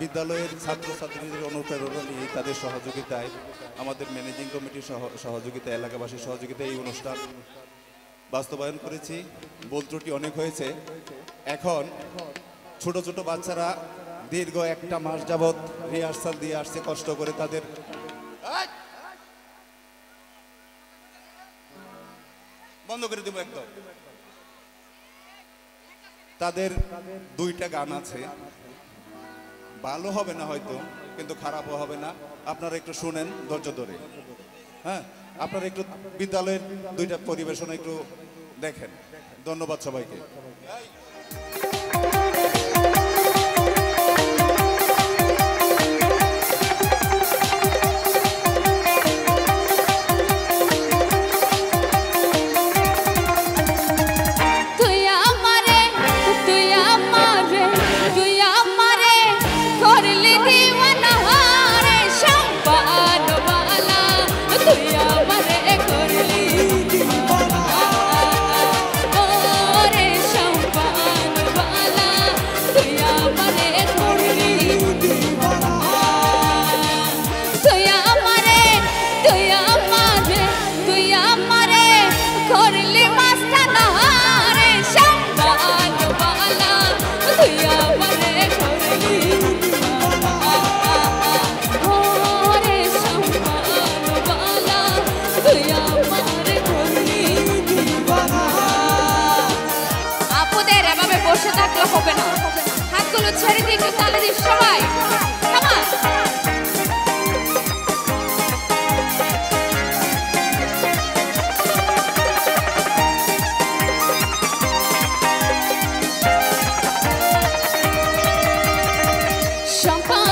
বিদ্যালয়ের ছাত্রছাত্রীদের অনুপ্রেরণা নিয়ে তাদের সহযোগিতায় আমাদের ম্যানেজিং কমিটির সহযোগিতা এলাকাবাসীর সহযোগিতায় এই অনুষ্ঠান বাস্তবায়ন করেছি। ভুল ত্রুটি অনেক হয়েছে। এখন ছোট ছোট বাচ্চারা দীর্ঘ একটা মাস যাবৎ রিহার্সাল দিয়ে আসছে কষ্ট করে। তাদের বন্ধ করে দেব একদম। তাদের দুইটা গান আছে, ভালো হবে না হয়তো, কিন্তু খারাপও হবে না। আপনারা একটু শুনেন ধৈর্য ধরে। হ্যাঁ, আপনারা একটু বিদ্যালয়ের দুইটা পরিবেশনা একটু দেখেন। ধন্যবাদ সবাইকে। বসে থাকলে হবে না, হাতগুলো ছেড়ে দিয়ে একটু তালে দিই সবাই। Come on.